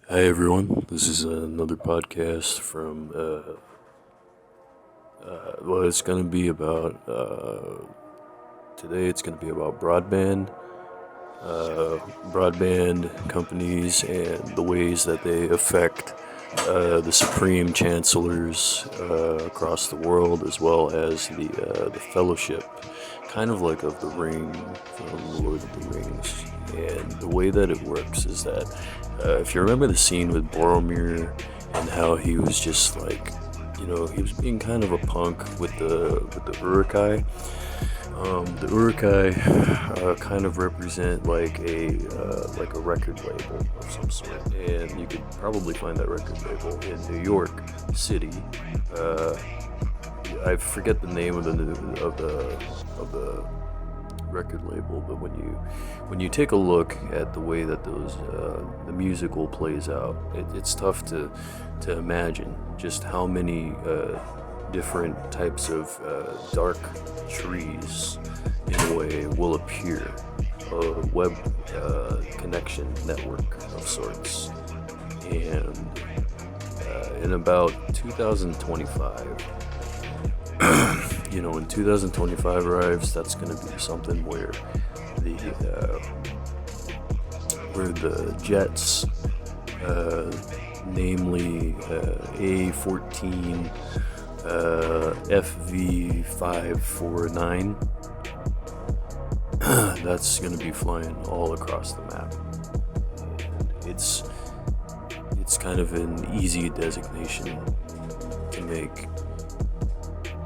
Hi everyone, this is another podcast from, it's going to be about, today it's going to be about broadband, broadband companies and the ways that they affect the supreme chancellors across the world, as well as the fellowship, kind of like of the ring from Lord of the Rings. And the way that it works is that if you remember the scene with Boromir and how he was just like, he was being kind of a punk with the Urukai. The Urukai kind of represent like a record label of some sort, and you could probably find that record label in New York City. Uh, I forget the name of the record label, but when you take a look at the way that the musical plays out, it's tough to imagine just how many different types of dark trees, in a way, will appear. A web connection network of sorts. And in about 2025, when 2025 arrives, that's going to be something the where the jets, namely A14 FV549, that's going to be flying all across the map. And it's kind of an easy designation to make,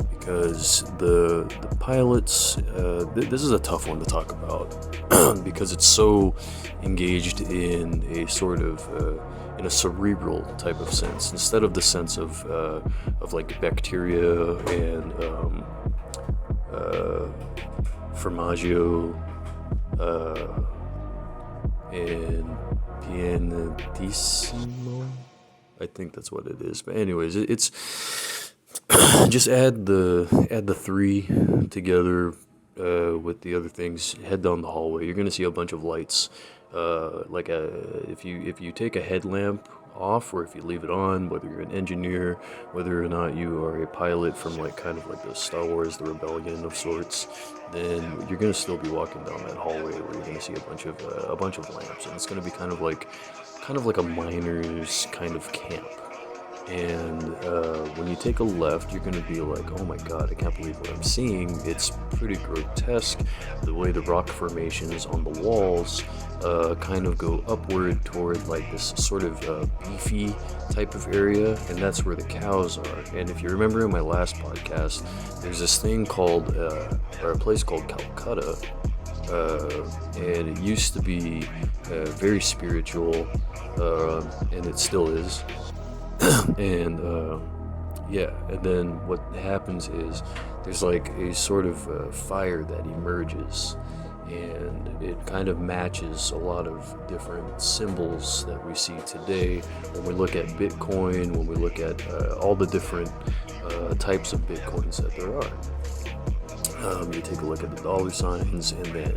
because the pilots, this is a tough one to talk about because it's so engaged in a sort of in a cerebral type of sense, instead of the sense of like bacteria and formaggio and pianissimo. I think that's what it is. But anyways, it's just add the three together with the other things. Head down the hallway. You're gonna see a bunch of lights. If you take a headlamp off, or if you leave it on, whether you're an engineer, whether or not you are a pilot from like kind of like the Star Wars, the Rebellion of sorts, then you're gonna still be walking down that hallway where you're gonna see a bunch of lamps, and it's gonna be kind of like a miner's kind of camp. And when you take a left, you're going to be like, oh my god, I can't believe what I'm seeing. It's pretty grotesque. The way the rock formations on the walls kind of go upward toward like this sort of beefy type of area, and that's where the cows are. And if you remember in my last podcast, there's this thing called, or a place called Calcutta, and it used to be very spiritual, and it still is. And and then what happens is there's like a sort of fire that emerges, and it kind of matches a lot of different symbols that we see today when we look at Bitcoin, when we look at all the different types of Bitcoins that there are. You take a look at the dollar signs, and then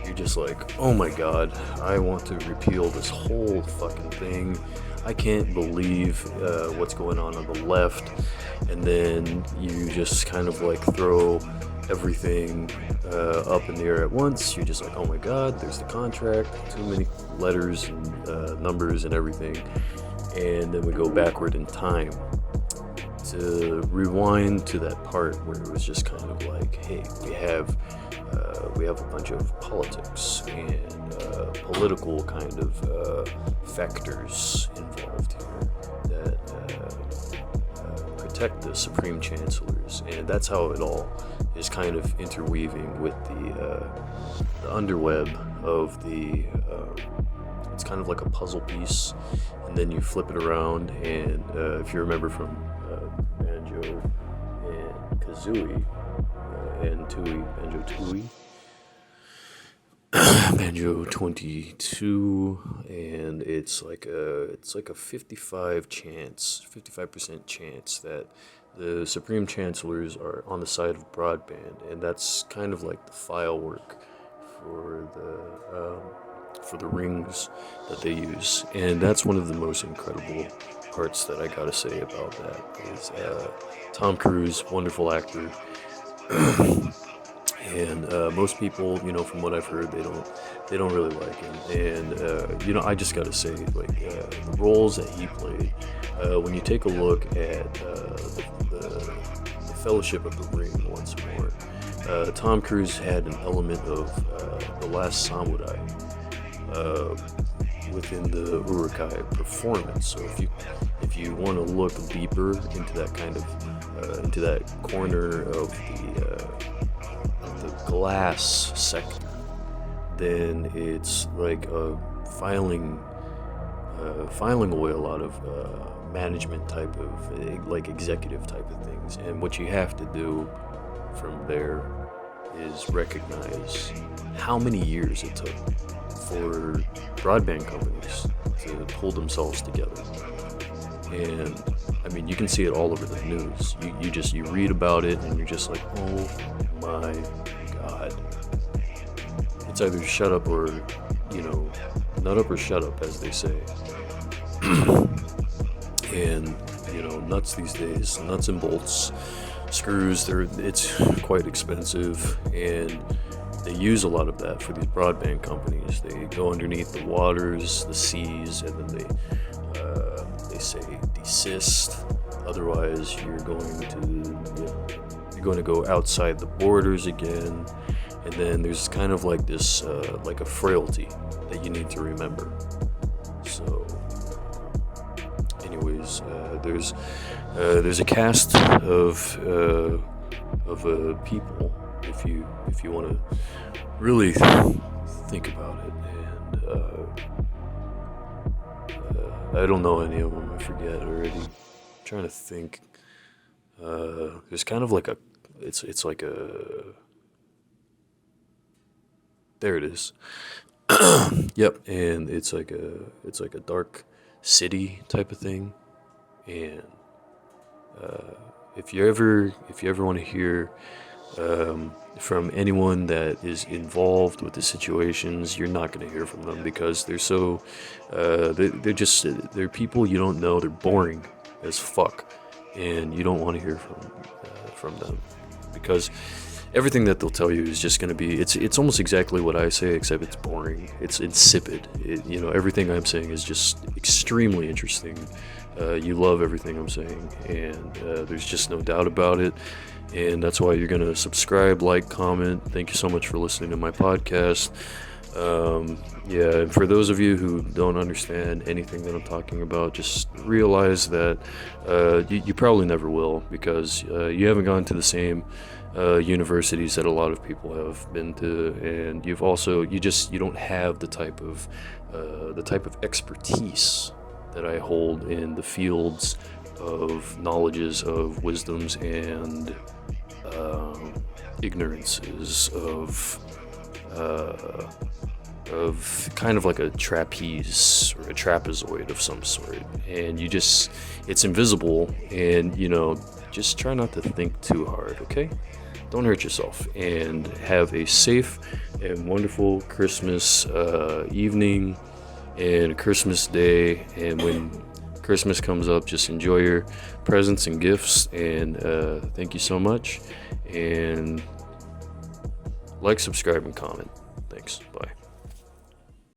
you're just like, oh my god, I want to repeal this whole fucking thing. I can't believe what's going on the left. And then you just kind of like throw everything up in the air at once. You're just like, oh my god, there's the contract, too many letters and numbers and everything. And then we go backward in time to rewind to that part where it was just kind of like, hey, we have a bunch of politics and political kind of factors involved here that protect the supreme chancellors, and that's how it all is kind of interweaving with the underweb of the. It's kind of like a puzzle piece, and then you flip it around, and if you remember from Banjo and Kazooie and Banjo Tooie, Banjo 22, and it's like a 55% chance that the Supreme Chancellors are on the side of Broadband, and that's kind of like the file work for for the rings that they use, and that's one of the most incredible parts that I gotta say about that is Tom Cruise, wonderful actor, and most people, from what I've heard, they don't really like him, and I just gotta say, like the roles that he played, when you take a look at the Fellowship of the Ring once more, Tom Cruise had an element of The Last Samurai within the Urukai performance. So if you want to look deeper into that kind of into that corner of the glass sector, then it's like filing away a lot of management type of like executive type of things, and what you have to do from there is recognize how many years it took for broadband companies to pull themselves together. And I mean, you can see it all over the news. You read about it and you're just like, oh my god. It's either shut up or, nut up or shut up, as they say. And, nuts these days, nuts and bolts, screws, it's quite expensive, and they use a lot of that for these broadband companies. They go underneath the waters, the seas, and then they say desist. Otherwise, you're going to go outside the borders again. And then there's kind of like this, like a frailty that you need to remember. So, anyways, there's a cast of people, if you want to really think about it, and I don't know any of them. I forget already. I'm trying to think. There's kind of like it's like a. There it is. Yep, and it's like a dark city type of thing, and if you ever want to hear from anyone that is involved with the situations, you're not going to hear from them because they're so they're people you don't know. They're boring as fuck, and you don't want to hear from them because everything that they'll tell you is just going to be it's almost exactly what I say, except it's boring, it's insipid. Everything I'm saying is just extremely interesting. You love everything I'm saying, and there's just no doubt about it. And that's why you're going to subscribe, like, comment. Thank you so much for listening to my podcast. And for those of you who don't understand anything that I'm talking about, just realize that you probably never will, because you haven't gone to the same universities that a lot of people have been to, and you don't have the type of expertise that I hold in the fields of knowledges, of wisdoms, and ignorances of kind of like a trapeze or a trapezoid of some sort. And it's invisible, and just try not to think too hard, okay? Don't hurt yourself, and have a safe and wonderful Christmas evening and Christmas day. And when Christmas comes up, just enjoy your presents and gifts, and thank you so much, and like, subscribe, and comment. Thanks. Bye.